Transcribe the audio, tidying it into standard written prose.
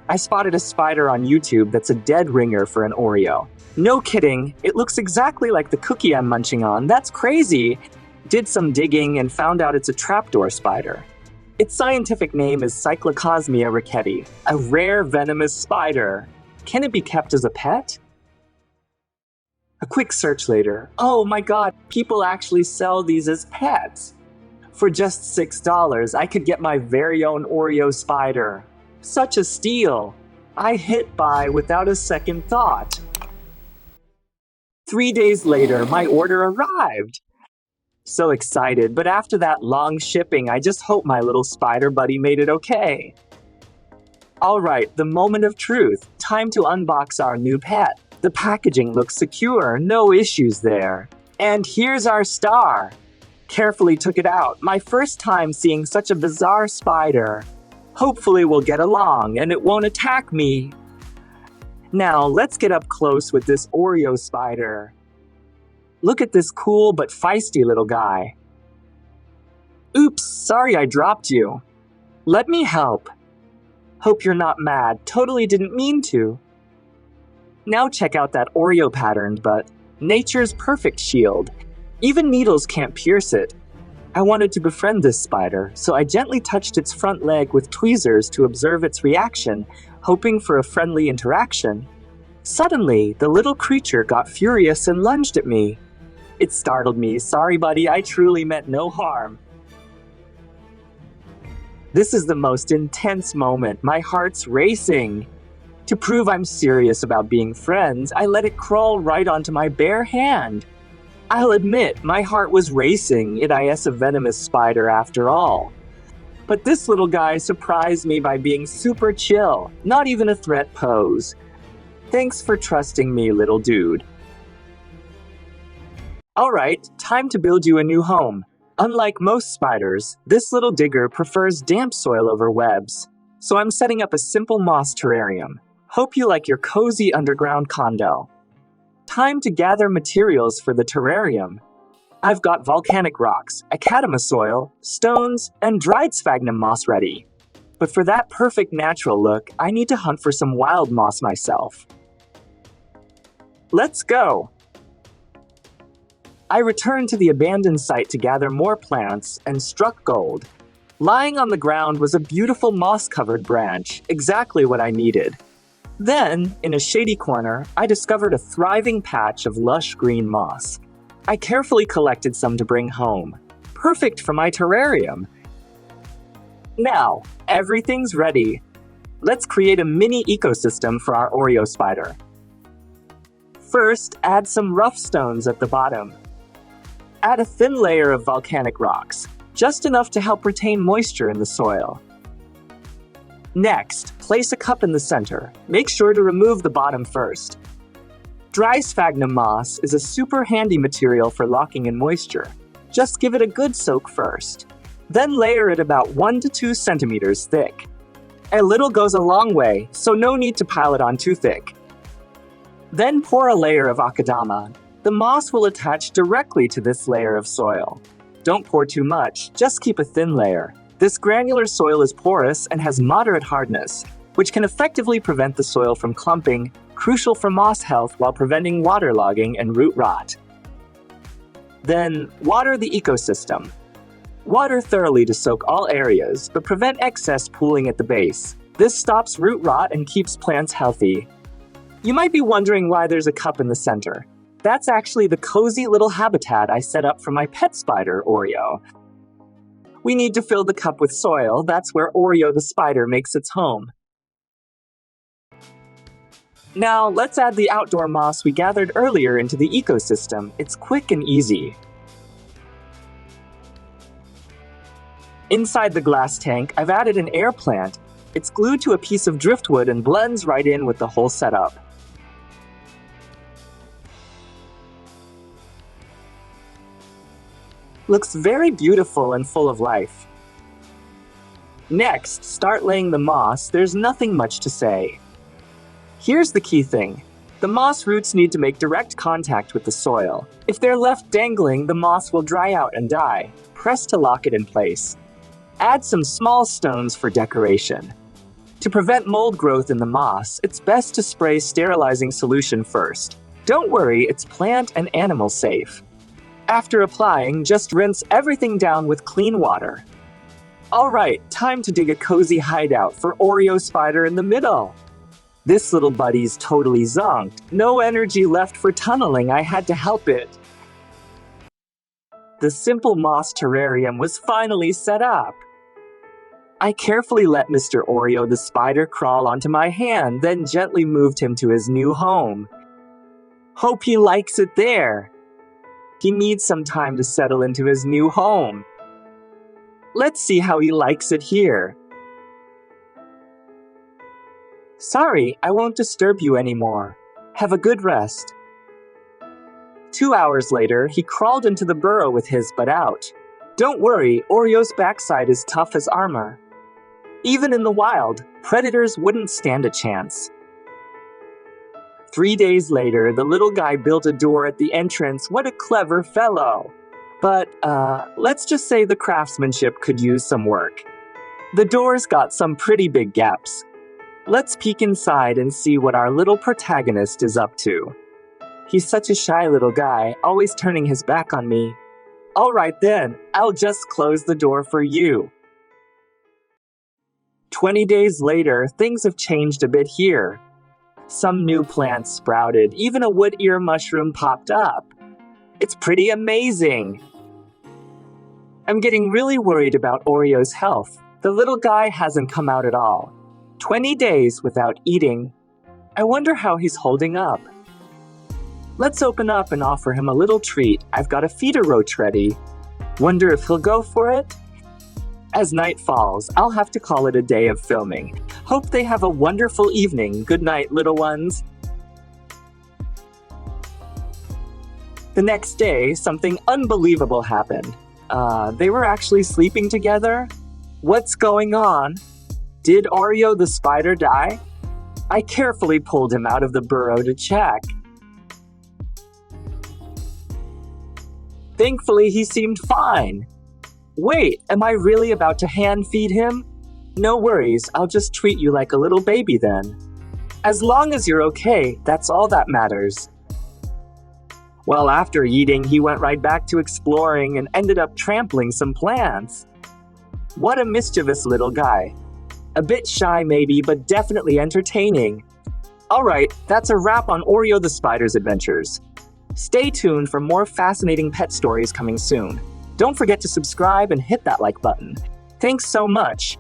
I spotted a spider on YouTube that's a dead ringer for an Oreo. No kidding, it looks exactly like the cookie I'm munching on. That's crazy! Did some digging and found out it's a trapdoor spider. Its scientific name is Cyclocosmia ricketi, a rare venomous spider. Can it be kept as a pet? A quick search later. Oh my god, people actually sell these as pets! For just $6, I could get my very own Oreo spider. Such a steal! I hit buy without a second thought. 3 days later, my order arrived. So excited, but after that long shipping, I just hope my little spider buddy made it okay. Alright, the moment of truth. Time to unbox our new pet. The packaging looks secure, no issues there. And here's our star. Carefully took it out, my first time seeing such a bizarre spider. Hopefully we'll get along and it won't attack me. Now let's get up close with this Oreo spider. Look at this cool but feisty little guy. Oops, sorry I dropped you. Let me help. Hope you're not mad, totally didn't mean to. Now check out that Oreo pattern, but nature's perfect shield. Even needles can't pierce it. I wanted to befriend this spider, so I gently touched its front leg with tweezers to observe its reaction, hoping for a friendly interaction. Suddenly, the little creature got furious and lunged at me. It startled me. Sorry, buddy, I truly meant no harm. This is the most intense moment. My heart's racing. To prove I'm serious about being friends, I let it crawl right onto my bare hand. I'll admit, my heart was racing. It is a venomous spider after all. But this little guy surprised me by being super chill, not even a threat pose. Thanks for trusting me, little dude. Alright, time to build you a new home. Unlike most spiders, this little digger prefers damp soil over webs. So I'm setting up a simple moss terrarium. Hope you like your cozy underground condo. Time to gather materials for the terrarium. I've got volcanic rocks, macadamia soil, stones, and dried sphagnum moss ready. But for that perfect natural look, I need to hunt for some wild moss myself. Let's go! I returned to the abandoned site to gather more plants and struck gold. Lying on the ground was a beautiful moss-covered branch, exactly what I needed. Then, in a shady corner, I discovered a thriving patch of lush green moss. I carefully collected some to bring home. Perfect for my terrarium. Now, everything's ready. Let's create a mini ecosystem for our Oreo spider. First, add some rough stones at the bottom. Add a thin layer of volcanic rocks, just enough to help retain moisture in the soil. Next, place a cup in the center. Make sure to remove the bottom first. Dry sphagnum moss is a super handy material for locking in moisture. Just give it a good soak first. Then layer it about 1 to 2 centimeters thick. A little goes a long way, so no need to pile it on too thick. Then pour a layer of akadama. The moss will attach directly to this layer of soil. Don't pour too much, just keep a thin layer. This granular soil is porous and has moderate hardness, which can effectively prevent the soil from clumping, crucial for moss health while preventing waterlogging and root rot. Then, water the ecosystem. Water thoroughly to soak all areas, but prevent excess pooling at the base. This stops root rot and keeps plants healthy. You might be wondering why there's a cup in the center. That's actually the cozy little habitat I set up for my pet spider, Oreo. We need to fill the cup with soil. That's where Oreo the spider makes its home. Now, let's add the outdoor moss we gathered earlier into the ecosystem. It's quick and easy. Inside the glass tank, I've added an air plant. It's glued to a piece of driftwood and blends right in with the whole setup. Looks very beautiful and full of life. Next, start laying the moss. There's nothing much to say. Here's the key thing. The moss roots need to make direct contact with the soil. If they're left dangling, the moss will dry out and die. Press to lock it in place. Add some small stones for decoration. To prevent mold growth in the moss, it's best to spray sterilizing solution first. Don't worry, it's plant and animal safe. After applying, just rinse everything down with clean water. Alright, time to dig a cozy hideout for Oreo Spider in the middle. This little buddy's totally zonked. No energy left for tunneling, I had to help it. The simple moss terrarium was finally set up. I carefully let Mr. Oreo the spider crawl onto my hand, then gently moved him to his new home. Hope he likes it there. He needs some time to settle into his new home. Let's see how he likes it here. Sorry, I won't disturb you anymore. Have a good rest. 2 hours later, he crawled into the burrow with his butt out. Don't worry, Oreo's backside is tough as armor. Even in the wild, predators wouldn't stand a chance. 3 days later, the little guy built a door at the entrance. What a clever fellow! But, let's just say the craftsmanship could use some work. The door's got some pretty big gaps. Let's peek inside and see what our little protagonist is up to. He's such a shy little guy, always turning his back on me. Alright then, I'll just close the door for you. 20 days later, things have changed a bit here. Some new plants sprouted, even a wood ear mushroom popped up. It's pretty amazing. I'm getting really worried about Oreo's health. The little guy hasn't come out at all. 20 days without eating. I wonder how he's holding up. Let's open up and offer him a little treat. I've got a feeder roach ready. Wonder if he'll go for it? As night falls, I'll have to call it a day of filming. Hope they have a wonderful evening. Good night, little ones. The next day, something unbelievable happened. They were actually sleeping together? What's going on? Did Oreo the spider die? I carefully pulled him out of the burrow to check. Thankfully, he seemed fine. Wait, am I really about to hand feed him? No worries, I'll just treat you like a little baby then. As long as you're okay, that's all that matters. Well, after eating, he went right back to exploring and ended up trampling some plants. What a mischievous little guy. A bit shy maybe, but definitely entertaining. Alright, that's a wrap on Oreo the Spider's adventures. Stay tuned for more fascinating pet stories coming soon. Don't forget to subscribe and hit that like button. Thanks so much.